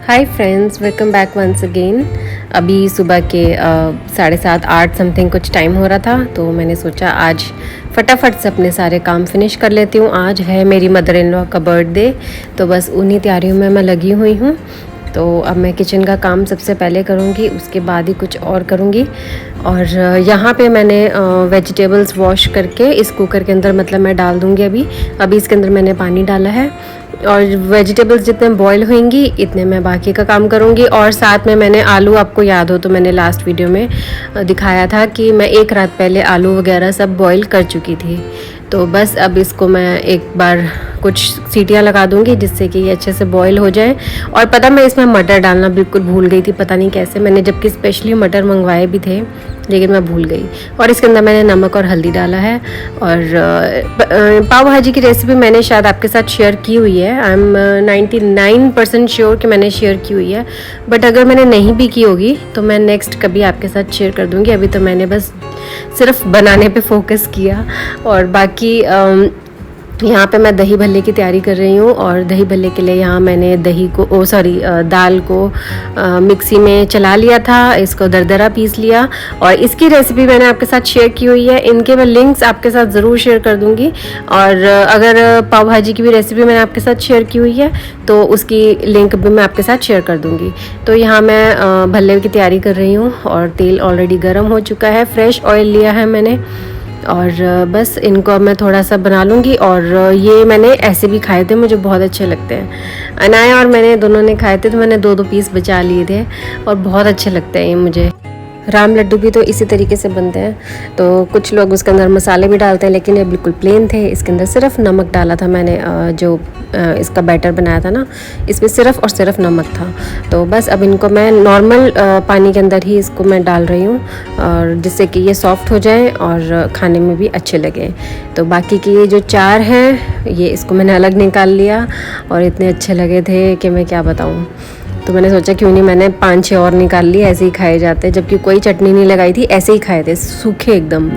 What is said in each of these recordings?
हाय friends, welcome back once again. अभी सुबह के 7:30-8 समथिंग कुछ टाइम हो रहा था, तो मैंने सोचा आज फटाफट से अपने सारे काम फिनिश कर लेती हूँ। आज है मेरी मदर इन लॉ का बर्थडे, तो बस उन्हीं तैयारियों में मैं लगी हुई हूँ। तो अब मैं किचन का काम सबसे पहले करूँगी, उसके बाद ही कुछ और करूँगी। और यहाँ पे मैंने वेजिटेबल्स वॉश करके इस कुकर के अंदर मतलब मैं डाल दूँगी। अभी इसके अंदर मैंने पानी डाला है और वेजिटेबल्स जितने बॉईल होंगी इतने मैं बाकी का काम करूँगी। और साथ में मैंने आलू, आपको याद हो तो मैंने लास्ट वीडियो में दिखाया था कि मैं एक रात पहले आलू वगैरह सब बॉईल कर चुकी थी। तो बस अब इसको मैं एक बार कुछ सीटियां लगा दूंगी जिससे कि ये अच्छे से बॉईल हो जाए। और पता, मैं इसमें मटर डालना बिल्कुल भूल गई थी, पता नहीं कैसे। मैंने जबकि स्पेशली मटर मंगवाए भी थे, लेकिन मैं भूल गई। और इसके अंदर मैंने नमक और हल्दी डाला है। और पाव भाजी की रेसिपी मैंने शायद आपके साथ शेयर की हुई है। आई एम 99% श्योर कि मैंने शेयर की हुई है, बट अगर मैंने नहीं भी की होगी तो मैं नेक्स्ट कभी आपके साथ शेयर कर दूँगी। अभी तो मैंने बस सिर्फ बनाने पे फोकस किया। और बाकी यहाँ पे मैं दही भल्ले की तैयारी कर रही हूँ। और दही भल्ले के लिए यहाँ मैंने दाल को मिक्सी में चला लिया था, इसको दरदरा पीस लिया। और इसकी रेसिपी मैंने आपके साथ शेयर की हुई है, इनके मैं लिंक्स आपके साथ ज़रूर शेयर कर दूँगी। और अगर पाव भाजी की भी रेसिपी मैंने आपके साथ शेयर की हुई है तो उसकी लिंक भी मैं आपके साथ शेयर कर दूँगी। तो यहाँ मैं भल्ले की तैयारी कर रही हूँ और तेल ऑलरेडी गर्म हो चुका है, फ्रेश ऑयल लिया है मैंने। और बस इनको अब मैं थोड़ा सा बना लूँगी। और ये मैंने ऐसे भी खाए थे, मुझे बहुत अच्छे लगते हैं। अनाया और मैंने दोनों ने खाए थे, तो मैंने 2-2 पीस बचा लिए थे और बहुत अच्छे लगते हैं ये मुझे। राम लड्डू भी तो इसी तरीके से बनते हैं। तो कुछ लोग उसके अंदर मसाले भी डालते हैं, लेकिन ये बिल्कुल प्लेन थे। इसके अंदर सिर्फ नमक डाला था मैंने, जो इसका बैटर बनाया था ना, इसमें सिर्फ और सिर्फ नमक था। तो बस अब इनको मैं नॉर्मल पानी के अंदर ही इसको मैं डाल रही हूँ, और जिससे कि ये सॉफ्ट हो जाए और खाने में भी अच्छे लगे। तो बाकी की ये जो 4 हैं, ये इसको मैंने अलग निकाल लिया और इतने अच्छे लगे थे कि मैं क्या बताऊँ। तो मैंने सोचा क्यों नहीं मैंने 5-6 और निकाल लिए, ऐसे ही खाए जाते, जबकि कोई चटनी नहीं लगाई थी, ऐसे ही खाए थे सूखे एकदम।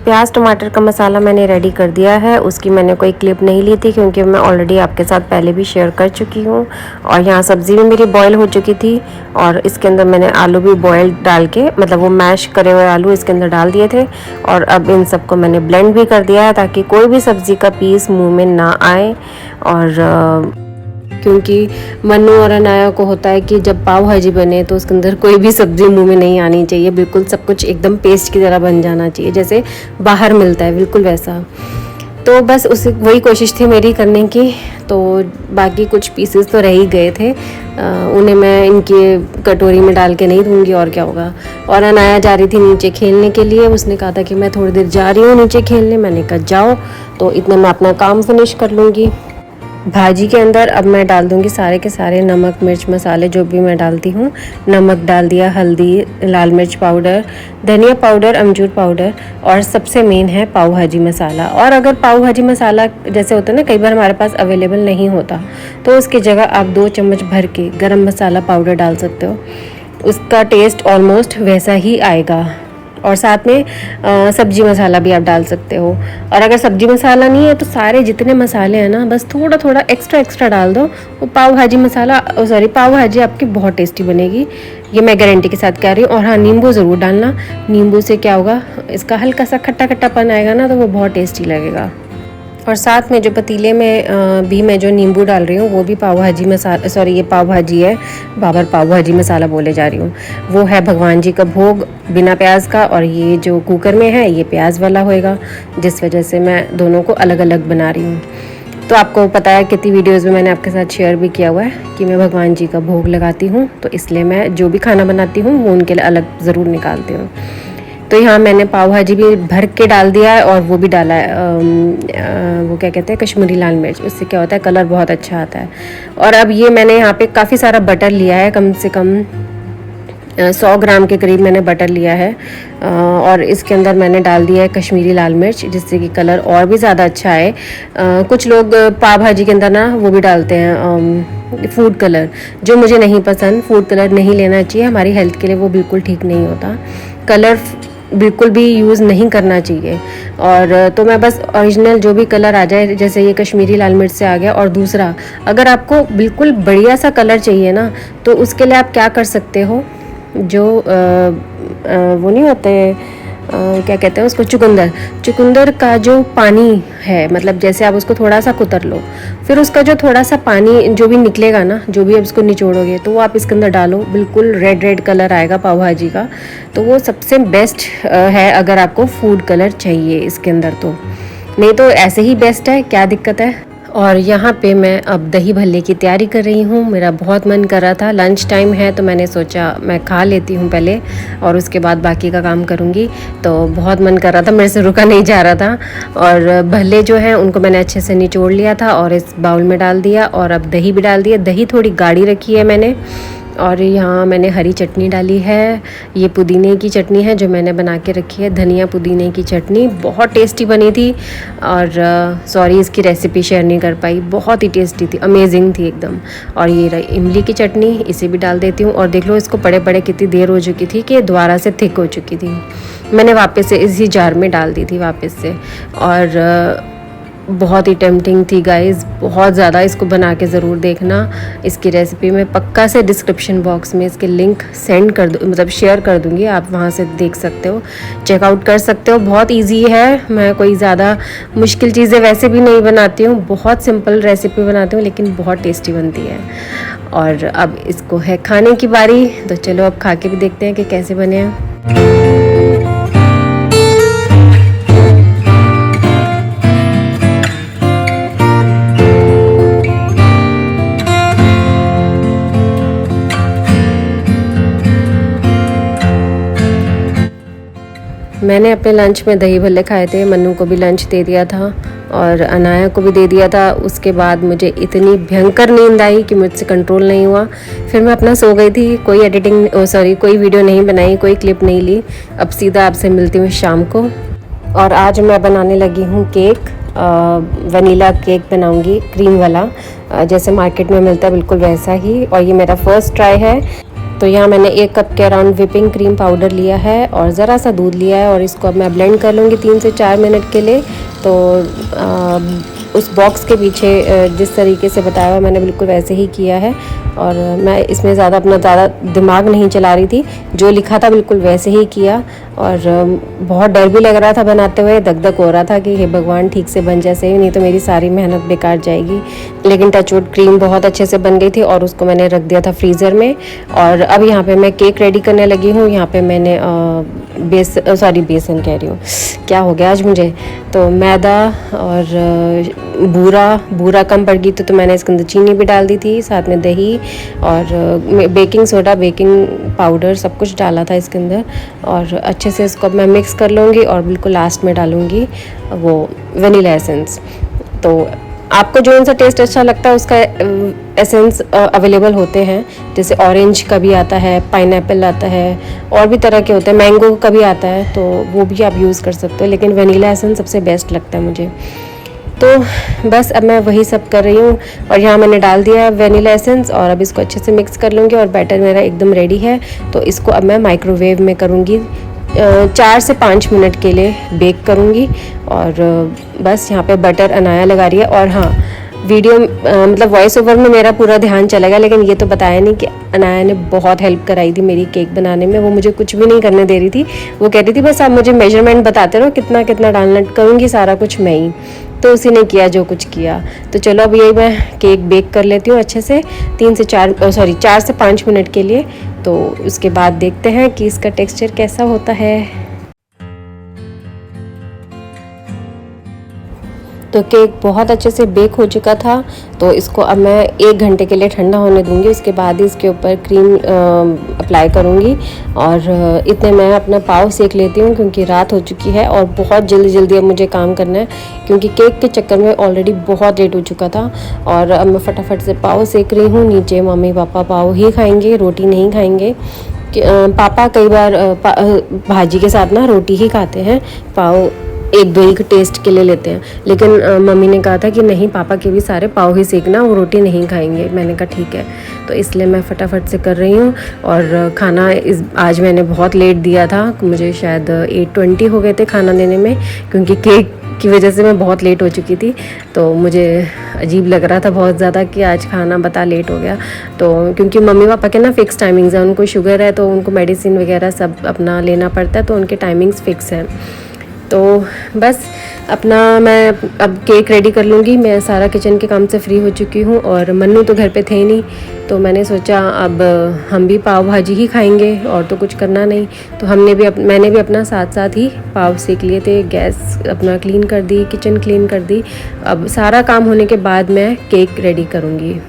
प्याज टमाटर का मसाला मैंने रेडी कर दिया है। उसकी मैंने कोई क्लिप नहीं ली थी क्योंकि मैं ऑलरेडी आपके साथ पहले भी शेयर कर चुकी हूँ। और यहाँ सब्ज़ी भी मेरी बॉयल हो चुकी थी और इसके अंदर मैंने आलू भी बॉयल डाल के, मतलब वो मैश करे हुए आलू इसके अंदर डाल दिए थे। और अब इन सबको मैंने ब्लेंड भी कर दिया है ताकि कोई भी सब्ज़ी का पीस मुँह में ना आए। और क्योंकि मन्नू और अनाया को होता है कि जब पाव भाजी बने तो उसके अंदर कोई भी सब्ज़ी मुंह में नहीं आनी चाहिए, बिल्कुल सब कुछ एकदम पेस्ट की तरह बन जाना चाहिए, जैसे बाहर मिलता है बिल्कुल वैसा। तो बस उसी वही कोशिश थी मेरी करने की। तो बाकी कुछ पीसेस तो रह ही गए थे, उन्हें मैं इनके कटोरी में डाल के नहीं दूँगी, और क्या होगा। और अनाया जा रही थी नीचे खेलने के लिए, उसने कहा था कि मैं थोड़ी देर जा रही हूँ नीचे खेलने। मैंने कहा जाओ, तो इतने मैं अपना काम फिनिश कर लूँगी। भाजी के अंदर अब मैं डाल दूंगी सारे के सारे नमक मिर्च मसाले जो भी मैं डालती हूँ। नमक डाल दिया, हल्दी, लाल मिर्च पाउडर, धनिया पाउडर, अमचूर पाउडर, और सबसे मेन है पाव भाजी मसाला। और अगर पाव भाजी मसाला जैसे होता है ना, कई बार हमारे पास अवेलेबल नहीं होता, तो उसकी जगह आप 2 चम्मच भर के गरम मसाला पाउडर डाल सकते हो। उसका टेस्ट ऑलमोस्ट वैसा ही आएगा। और साथ में सब्जी मसाला भी आप डाल सकते हो। और अगर सब्जी मसाला नहीं है तो सारे जितने मसाले हैं ना, बस थोड़ा थोड़ा एक्स्ट्रा डाल दो। वो पाव भाजी आपकी बहुत टेस्टी बनेगी, ये मैं गारंटी के साथ कह रही हूँ। और हाँ, नींबू ज़रूर डालना, नींबू से क्या होगा, इसका हल्का सा खट्टा खट्टापन आएगा ना, तो वो बहुत टेस्टी लगेगा। और साथ में जो पतीले में भी मैं जो नींबू डाल रही हूँ वो भी पाव भाजी मसाला, सॉरी ये पाव भाजी है, बाबर पाव भाजी मसाला बोले जा रही हूँ, वो है भगवान जी का भोग बिना प्याज का। और ये जो कुकर में है ये प्याज वाला होएगा, जिस वजह से मैं दोनों को अलग अलग बना रही हूँ। तो आपको पता है कितनी वीडियोज़ में मैंने आपके साथ शेयर भी किया हुआ है कि मैं भगवान जी का भोग लगाती हूँ, तो इसलिए मैं जो भी खाना बनाती हूँ वो उनके लिए अलग ज़रूर निकालती हूँ। तो यहाँ मैंने पाव भाजी भी भर के डाल दिया है, और वो भी डाला है वो क्या कहते हैं, कश्मीरी लाल मिर्च। उससे क्या होता है, कलर बहुत अच्छा आता है। और अब ये मैंने यहाँ पे काफ़ी सारा बटर लिया है, कम से कम 100 ग्राम के करीब मैंने बटर लिया है और इसके अंदर मैंने डाल दिया है कश्मीरी लाल मिर्च, जिससे कि कलर और भी ज़्यादा अच्छा है। कुछ लोग पाव भाजी के अंदर ना वो भी डालते हैं फूड कलर, जो मुझे नहीं पसंद। फूड कलर नहीं लेना चाहिए, हमारी हेल्थ के लिए वो बिल्कुल ठीक नहीं होता। कलर बिल्कुल भी यूज़ नहीं करना चाहिए। और तो मैं बस ओरिजिनल जो भी कलर आ जाए, जैसे ये कश्मीरी लाल मिर्च से आ गया। और दूसरा, अगर आपको बिल्कुल बढ़िया सा कलर चाहिए ना, तो उसके लिए आप क्या कर सकते हो, जो वो नहीं होते, क्या कहते हैं उसको, चुकंदर। चुकंदर का जो पानी है, मतलब जैसे आप उसको थोड़ा सा कुतर लो, फिर उसका जो थोड़ा सा पानी जो भी निकलेगा ना, जो भी आप इसको निचोड़ोगे, तो वो आप इसके अंदर डालो, बिल्कुल रेड रेड कलर आएगा पाव भाजी का। तो वो सबसे बेस्ट है अगर आपको फूड कलर चाहिए इसके अंदर। तो नहीं तो ऐसे ही बेस्ट है, क्या दिक्कत है। और यहाँ पे मैं अब दही भल्ले की तैयारी कर रही हूँ। मेरा बहुत मन कर रहा था, लंच टाइम है तो मैंने सोचा मैं खा लेती हूँ पहले और उसके बाद बाकी का काम करूँगी। तो बहुत मन कर रहा था, मेरे से रुका नहीं जा रहा था। और भल्ले जो हैं उनको मैंने अच्छे से निचोड़ लिया था और इस बाउल में डाल दिया। और अब दही भी डाल दिया। दही थोड़ी गाढ़ी रखी है मैंने। और यहाँ मैंने हरी चटनी डाली है, ये पुदीने की चटनी है जो मैंने बना के रखी है, धनिया पुदीने की चटनी, बहुत टेस्टी बनी थी। और सॉरी इसकी रेसिपी शेयर नहीं कर पाई, बहुत ही टेस्टी थी, अमेजिंग थी एकदम। और ये रही इमली की चटनी, इसे भी डाल देती हूँ। और देख लो इसको पड़े पड़े कितनी देर हो चुकी थी कि दोबारा से थिक हो चुकी थी। मैंने वापस से इसी जार में डाल दी थी वापस से। और बहुत ही टेम्पटिंग थी गाइस, बहुत ज़्यादा। इसको बना के ज़रूर देखना। इसकी रेसिपी मैं पक्का से डिस्क्रिप्शन बॉक्स में इसके लिंक सेंड कर दूँ, मतलब शेयर कर दूँगी, आप वहाँ से देख सकते हो, चेकआउट कर सकते हो। बहुत इजी है, मैं कोई ज़्यादा मुश्किल चीज़ें वैसे भी नहीं बनाती हूँ, बहुत सिंपल रेसिपी बनाती हूँ, लेकिन बहुत टेस्टी बनती है। और अब इसको है खाने की बारी, तो चलो अब खा के भी देखते हैं कि कैसे बने हैं। मैंने अपने लंच में दही भल्ले खाए थे, मन्नू को भी लंच दे दिया था और अनाया को भी दे दिया था। उसके बाद मुझे इतनी भयंकर नींद आई कि मुझसे कंट्रोल नहीं हुआ, फिर मैं अपना सो गई थी। कोई कोई वीडियो नहीं बनाई, कोई क्लिप नहीं ली। अब सीधा आपसे मिलती हूँ शाम को। और आज मैं बनाने लगी हूँ केक, वनीला केक बनाऊँगी, क्रीम वाला, जैसे मार्केट में मिलता है बिल्कुल वैसा ही। और ये मेरा फर्स्ट ट्राई है। तो यहाँ मैंने 1 कप के अराउंड विपिंग क्रीम पाउडर लिया है और ज़रा सा दूध लिया है और इसको अब मैं ब्लेंड कर लूँगी 3 से 4 मिनट के लिए। तो उस बॉक्स के पीछे जिस तरीके से बताया हुआ मैंने बिल्कुल वैसे ही किया है। और मैं इसमें अपना ज़्यादा दिमाग नहीं चला रही थी, जो लिखा था बिल्कुल वैसे ही किया। और बहुत डर भी लग रहा था बनाते हुए, दग दग हो रहा था कि हे भगवान ठीक से बन जाए सही, नहीं तो मेरी सारी मेहनत बेकार जाएगी। लेकिन टचवुड क्रीम बहुत अच्छे से बन गई थी और उसको मैंने रख दिया था फ्रीज़र में। और अब यहाँ पे मैं केक रेडी करने लगी हूँ। यहाँ पे मैंने बेसन कह रही हूँ, क्या हो गया आज मुझे, तो मैदा और बूरा कम पड़ गई तो मैंने इसके अंदर चीनी भी डाल दी थी, साथ में दही और बेकिंग सोडा, बेकिंग पाउडर, सब कुछ डाला था इसके अंदर। और अच्छे से इसको मैं मिक्स कर लूँगी और बिल्कुल लास्ट में डालूँगी वो वनीला एसेंस। तो आपको जो सा टेस्ट अच्छा लगता है उसका एसेंस अवेलेबल होते हैं, जैसे ऑरेंज का भी आता है, पाइनएप्पल आता है, और भी तरह के होते हैं, मैंगो का भी आता है, तो वो भी आप यूज़ कर सकते हो। लेकिन वनीला एसेंस सबसे बेस्ट लगता है मुझे। तो बस अब मैं वही सब कर रही हूँ। और यहाँ मैंने डाल दिया है वनीला एसेंस और अब इसको अच्छे से मिक्स कर लूँगी और बैटर मेरा एकदम रेडी है। तो इसको अब मैं माइक्रोवेव में करूँगी, 4 से 5 मिनट के लिए बेक करूँगी। और बस यहाँ पे बटर अनाया लगा रही है। और हाँ, वीडियो मतलब वॉइस ओवर में मेरा पूरा ध्यान चला गया, लेकिन ये तो बताया नहीं कि अनाया ने बहुत हेल्प कराई थी मेरी केक बनाने में। वो मुझे कुछ भी नहीं करने दे रही थी, वो कह रही थी बस आप मुझे मेजरमेंट बताते रहो, कितना कितना डालना, करूँगी सारा कुछ मैं ही। तो उसी ने किया जो कुछ किया। तो चलो अब यही मैं केक बेक कर लेती हूँ अच्छे से 4 से 5 मिनट के लिए। तो उसके बाद देखते हैं कि इसका टेक्सचर कैसा होता है। तो केक बहुत अच्छे से बेक हो चुका था, तो इसको अब मैं 1 घंटे के लिए ठंडा होने दूंगी। उसके बाद ही इसके ऊपर क्रीम अप्लाई करूंगी। और इतने मैं अपना पाव सेक लेती हूँ क्योंकि रात हो चुकी है और बहुत जल्दी अब मुझे काम करना है, क्योंकि केक के चक्कर में ऑलरेडी बहुत लेट हो चुका था। और अब मैं फटाफट से पाव सेक रही हूँ। नीचे मम्मी पापा पाव ही खाएंगे, रोटी नहीं खाएंगे। कि पापा कई बार भाजी के साथ ना रोटी ही खाते हैं, पाव एक दो ही टेस्ट के लिए लेते हैं, लेकिन मम्मी ने कहा था कि नहीं, पापा के भी सारे पाव ही सेकना, वो रोटी नहीं खाएंगे। मैंने कहा ठीक है, तो इसलिए मैं फटाफट से कर रही हूँ। और खाना आज मैंने बहुत लेट दिया था, मुझे शायद 8:20 हो गए थे खाना देने में, क्योंकि केक की वजह से मैं बहुत लेट हो चुकी थी। तो मुझे अजीब लग रहा था बहुत ज़्यादा कि आज खाना बता लेट हो गया। तो क्योंकि मम्मी पापा के ना फ़िक्स टाइमिंग्स हैं, उनको शुगर है तो उनको मेडिसिन वगैरह सब अपना लेना पड़ता है, तो उनके टाइमिंग्स फ़िक्स हैं। तो बस अपना मैं अब केक रेडी कर लूँगी। मैं सारा किचन के काम से फ्री हो चुकी हूँ और मन्नू तो घर पे थे नहीं, तो मैंने सोचा अब हम भी पाव भाजी ही खाएंगे और तो कुछ करना नहीं। तो मैंने भी अपना साथ साथ ही पाव सेक लिए थे। गैस अपना क्लीन कर दी, किचन क्लीन कर दी। अब सारा काम होने के बाद मैं केक रेडी करूँगी।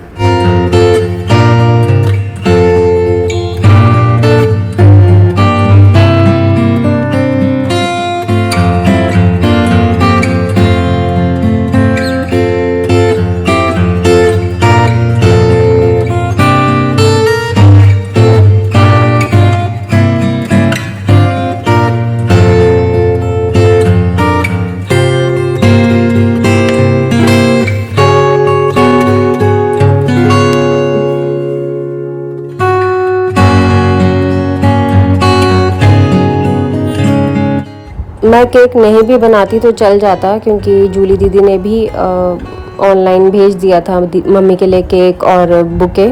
मैं केक नहीं भी बनाती तो चल जाता, क्योंकि जूली दीदी ने भी ऑनलाइन भेज दिया था मम्मी के लिए केक और बुके।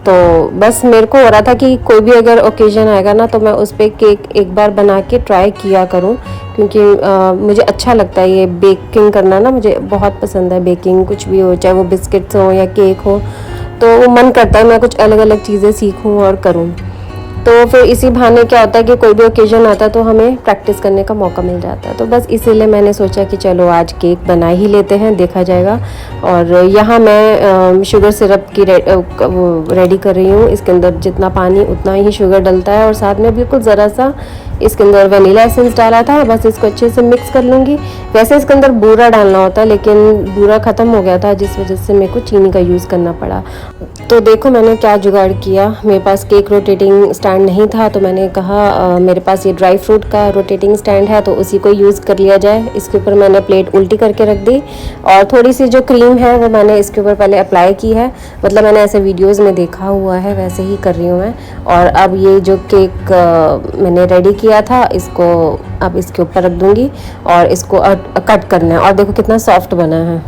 तो बस मेरे को हो रहा था कि कोई भी अगर ओकेजन आएगा ना, तो मैं उस पर केक एक बार बना के ट्राई किया करूं, क्योंकि मुझे अच्छा लगता है ये बेकिंग करना ना, मुझे बहुत पसंद है बेकिंग। कुछ भी हो, चाहे वो बिस्किट्स हो या केक हो, तो वो मन करता है मैं कुछ अलग अलग चीज़ें सीखूं और करूं। तो फिर इसी बहाने क्या होता है कि कोई भी ओकेजन आता है तो हमें प्रैक्टिस करने का मौका मिल जाता है। तो बस इसीलिए मैंने सोचा कि चलो आज केक बना ही लेते हैं, देखा जाएगा। और यहाँ मैं शुगर सिरप की रेडी कर रही हूँ। इसके अंदर जितना पानी उतना ही शुगर डलता है, और साथ में बिल्कुल ज़रा सा इसके अंदर वनीला एसेंस डाला था। बस इसको अच्छे से मिक्स कर लूँगी। वैसे इसके अंदर बूरा डालना होता है, लेकिन बूरा ख़त्म हो गया था, जिस वजह से मेरे को चीनी का यूज़ करना पड़ा। तो देखो मैंने क्या जुगाड़ किया। मेरे पास केक रोटेटिंग स्टैंड नहीं था, तो मैंने कहा मेरे पास ये ड्राई फ्रूट का रोटेटिंग स्टैंड है, तो उसी को यूज़ कर लिया जाए। इसके ऊपर मैंने प्लेट उल्टी करके रख दी, और थोड़ी सी जो क्रीम है वो मैंने इसके ऊपर पहले अप्लाई की है। मतलब मैंने ऐसे वीडियोज़ में देखा हुआ है, वैसे ही कर रही हूँ मैं। और अब ये जो केक मैंने रेडी किया था, इसको अब इसके ऊपर रख दूँगी और इसको कट करना है। और देखो कितना सॉफ्ट बना है।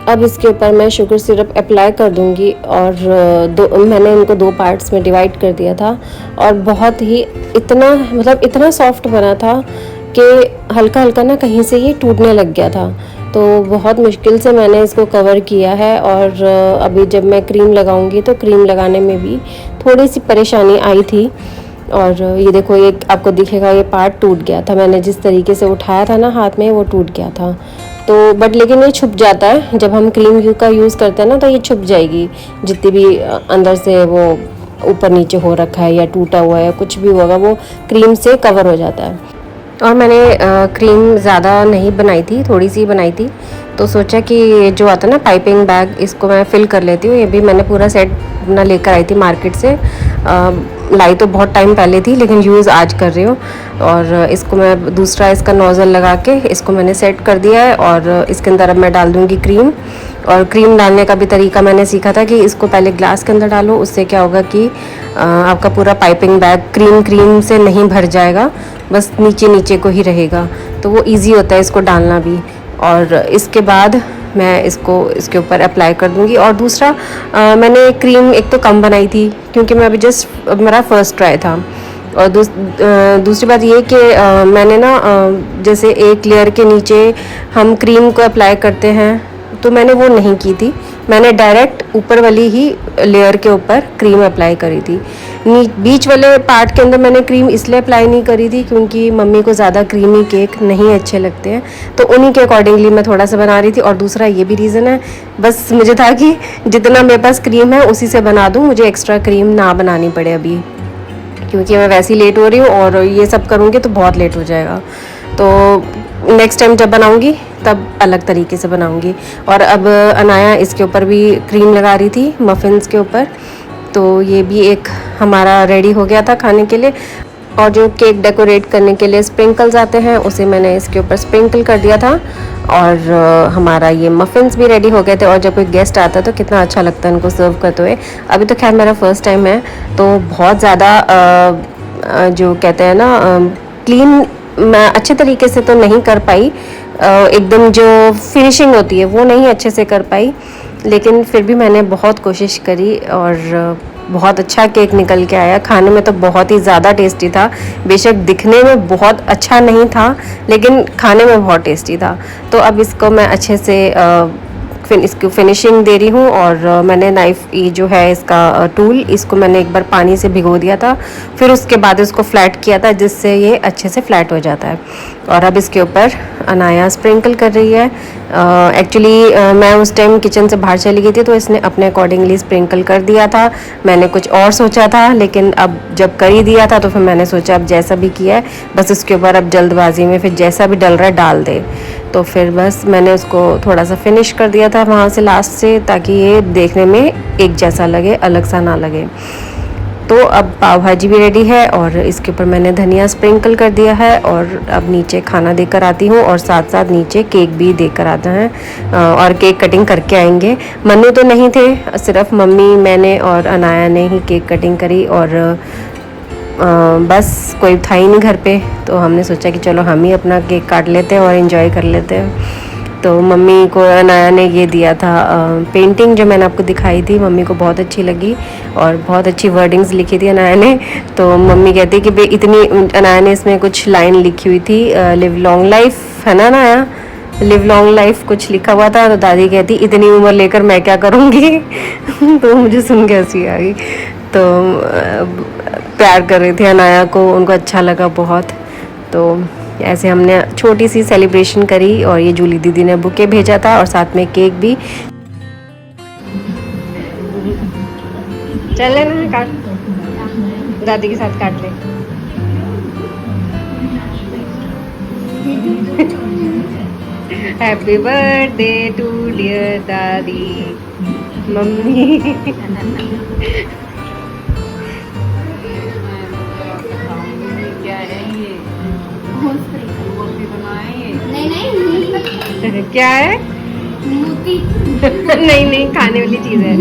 अब इसके ऊपर मैं शुगर सिरप अप्लाई कर दूंगी। और मैंने इनको 2 पार्ट्स में डिवाइड कर दिया था, और बहुत ही इतना सॉफ्ट बना था कि हल्का हल्का ना कहीं से ये टूटने लग गया था। तो बहुत मुश्किल से मैंने इसको कवर किया है। और अभी जब मैं क्रीम लगाऊंगी तो क्रीम लगाने में भी थोड़ी सी परेशानी आई थी। और ये देखो, ये आपको दिखेगा, ये पार्ट टूट गया था। मैंने जिस तरीके से उठाया था ना हाथ में, वो टूट गया था। तो बट लेकिन ये छुप जाता है जब हम क्रीम का यूज़ करते हैं ना, तो ये छुप जाएगी। जितनी भी अंदर से वो ऊपर नीचे हो रखा है या टूटा हुआ है या कुछ भी होगा, वो क्रीम से कवर हो जाता है। और मैंने क्रीम ज़्यादा नहीं बनाई थी, थोड़ी सी बनाई थी। तो सोचा कि जो आता है ना पाइपिंग बैग, इसको मैं फ़िल कर लेती हूँ। ये भी मैंने पूरा सेट अपना लेकर आई थी मार्केट से। लाई तो बहुत टाइम पहले थी, लेकिन यूज़ आज कर रही हूँ। और इसको मैं दूसरा इसका नोज़ल लगा के इसको मैंने सेट कर दिया है। और इसके अंदर अब मैं डाल दूँगी क्रीम। और क्रीम डालने का भी तरीका मैंने सीखा था कि इसको पहले ग्लास के अंदर डालो। उससे क्या होगा कि आपका पूरा पाइपिंग बैग क्रीम से नहीं भर जाएगा, बस नीचे नीचे को ही रहेगा। तो वो इजी होता है इसको डालना भी। और इसके बाद मैं इसको इसके ऊपर अप्लाई कर दूंगी। और दूसरा मैंने क्रीम एक तो कम बनाई थी, क्योंकि मैं अभी जस्ट मेरा फर्स्ट ट्राई था। और दूसरी बात ये कि मैंने ना जैसे एक लेयर के नीचे हम क्रीम को अप्लाई करते हैं तो मैंने वो नहीं की थी। मैंने डायरेक्ट ऊपर वाली ही लेयर के ऊपर क्रीम अप्लाई करी थी। बीच वाले पार्ट के अंदर मैंने क्रीम इसलिए अप्लाई नहीं करी थी क्योंकि मम्मी को ज़्यादा क्रीमी केक नहीं अच्छे लगते हैं, तो उन्हीं के अकॉर्डिंगली मैं थोड़ा सा बना रही थी। और दूसरा ये भी रीज़न है, बस मुझे था कि जितना मेरे पास क्रीम है उसी से बना दूँ, मुझे एक्स्ट्रा क्रीम ना बनानी पड़े अभी, क्योंकि मैं वैसे ही लेट हो रही हूँ और ये सब करूँगी तो बहुत लेट हो जाएगा। तो नेक्स्ट टाइम जब बनाऊँगी तब अलग तरीके से बनाऊँगी। और अब अनाया इसके ऊपर भी क्रीम लगा रही थी मफ़िन्स के ऊपर, तो ये भी एक हमारा रेडी हो गया था खाने के लिए। और जो केक डेकोरेट करने के लिए स्प्रिंकल्स आते हैं उसे मैंने इसके ऊपर स्प्रिंकल कर दिया था। और हमारा ये मफ़िन्स भी रेडी हो गए थे। और जब कोई गेस्ट आता है तो कितना अच्छा लगता है उनको सर्व करते हुए। अभी तो खैर मेरा फर्स्ट टाइम है, तो बहुत ज़्यादा जो कहते हैं ना क्लीन मैं अच्छे तरीके से तो नहीं कर पाई, एकदम जो फिनिशिंग होती है वो नहीं अच्छे से कर पाई, लेकिन फिर भी मैंने बहुत कोशिश करी और बहुत अच्छा केक निकल के आया। खाने में तो बहुत ही ज़्यादा टेस्टी था, बेशक दिखने में बहुत अच्छा नहीं था लेकिन खाने में बहुत टेस्टी था। तो अब इसको मैं अच्छे से इसकी फिनिशिंग दे रही हूँ। और मैंने नाइफ़ ये जो है इसका टूल, इसको मैंने एक बार पानी से भिगो दिया था, फिर उसके बाद इसको फ्लैट किया था जिससे ये अच्छे से फ्लैट हो जाता है। और अब इसके ऊपर अनाया स्प्रिंकल कर रही है। एक्चुअली मैं उस टाइम किचन से बाहर चली गई थी तो इसने अपने अकॉर्डिंगली स्प्रिंकल कर दिया था। मैंने कुछ और सोचा था, लेकिन अब जब कर ही दिया था तो फिर मैंने सोचा अब जैसा भी किया है बस इसके ऊपर अब जल्दबाजी में फिर जैसा भी डल रहा है डाल दे। तो फिर बस मैंने उसको थोड़ा सा फिनिश कर दिया था वहाँ से लास्ट से, ताकि ये देखने में एक जैसा लगे, अलग सा ना लगे। तो अब पाव भाजी भी रेडी है और इसके ऊपर मैंने धनिया स्प्रिंकल कर दिया है। और अब नीचे खाना देकर आती हूँ और साथ साथ नीचे केक भी देकर आते हैं और केक कटिंग करके आएंगे। मन्नू तो नहीं थे, सिर्फ मम्मी, मैंने और अनाया ने ही केक कटिंग करी। और बस कोई था ही नहीं घर पे, तो हमने सोचा कि चलो हम ही अपना केक काट लेते हैं और एंजॉय कर लेते हैं। तो मम्मी को अनाया ने ये दिया था पेंटिंग जो मैंने आपको दिखाई थी, मम्मी को बहुत अच्छी लगी और बहुत अच्छी वर्डिंग्स लिखी थी अनाया ने। तो मम्मी कहती कि भाई इतनी, अनाया ने इसमें कुछ लाइन लिखी हुई थी, लिव लॉन्ग लाइफ, है ना अनाया, लिव लॉन्ग लाइफ कुछ लिखा हुआ था। तो दादी कहती इतनी उम्र लेकर मैं क्या करूँगी तो मुझे सुन के हंसी आ गई। तो प्यार कर रही थी अनाया को, उनको अच्छा लगा बहुत। तो ऐसे हमने छोटी सी सेलिब्रेशन करी। और ये जूली दीदी ने बुके भेजा था और साथ में केक भी। चल लेना, काट, दादी के साथ काट ले। हैप्पी बर्थडे टू डियर दादी मम्मी। क्या है ये? नहीं क्या है? मोती। नहीं नहीं, खाने वाली चीज है।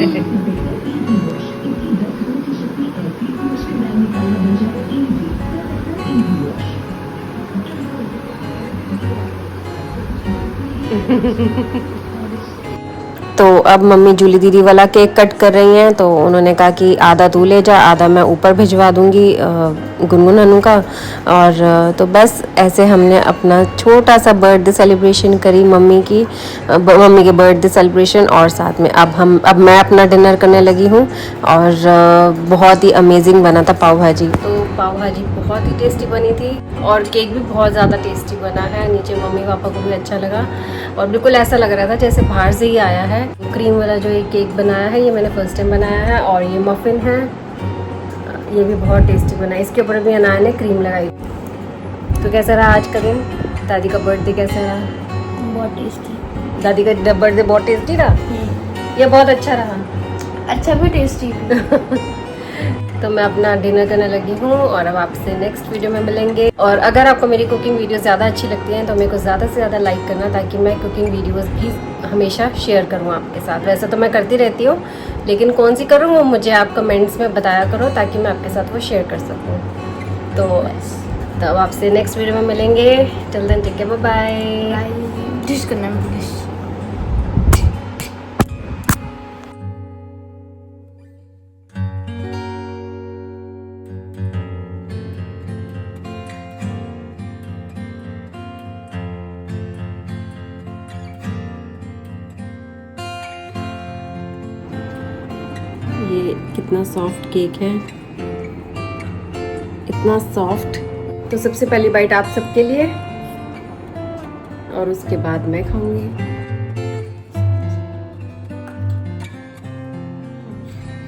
तो अब मम्मी जूली दीदी वाला केक कट कर रही हैं। तो उन्होंने कहा कि आधा तू ले जा, आधा मैं ऊपर भिजवा दूंगी गुनगुन हनु का। और तो बस ऐसे हमने अपना छोटा सा बर्थडे सेलिब्रेशन करी मम्मी की, मम्मी के बर्थडे सेलिब्रेशन। और साथ में अब मैं अपना डिनर करने लगी हूँ। और बहुत ही अमेजिंग बना था पाव भाजी। तो पाव भाजी बहुत ही टेस्टी बनी थी और केक भी बहुत ज़्यादा टेस्टी बना है। नीचे मम्मी पापा को भी अच्छा लगा और बिल्कुल ऐसा लग रहा था जैसे बाहर से ही आया है। क्रीम वाला जो ये केक बनाया है ये मैंने फर्स्ट टाइम बनाया है। और ये मफ़िन है, ये भी बहुत टेस्टी बना है। इसके ऊपर भी अनाया ने क्रीम लगाई। तो कैसा रहा आज का दिन? दादी का बर्थडे कैसा रहा? बहुत टेस्टी। दादी का बर्थडे बहुत टेस्टी रहा या बहुत अच्छा रहा? अच्छा भी टेस्टी। तो मैं अपना डिनर करने लगी हूँ और अब आपसे नेक्स्ट वीडियो में मिलेंगे। और अगर आपको मेरी कुकिंग वीडियो ज़्यादा अच्छी लगती हैं तो मेरे को ज़्यादा से ज़्यादा लाइक करना, ताकि मैं कुकिंग वीडियोस भी हमेशा शेयर करूँ आपके साथ। वैसे तो मैं करती रहती हूँ, लेकिन कौन सी करूँ वो मुझे आप कमेंट्स में बताया करो, ताकि मैं आपके साथ वो शेयर कर सकूँ। तो अब आपसे नेक्स्ट वीडियो में मिलेंगे। Till then take care, bye bye. Dish करना है डिश। ये कितना सॉफ्ट केक है, इतना सॉफ्ट। तो सबसे पहली बाइट आप सबके लिए और उसके बाद मैं खाऊंगी।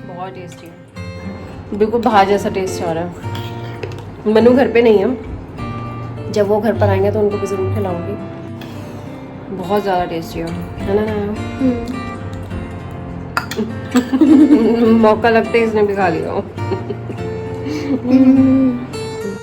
बहुत टेस्टी है, बिल्कुल बाहर जैसा टेस्ट आ रहा है। मनु घर पे नहीं है, जब वो घर पर आएंगे तो उनको भी ज़रूर खिलाऊंगी। बहुत ज़्यादा टेस्टी है ना? मौका लगता है इसने भी खा लिया।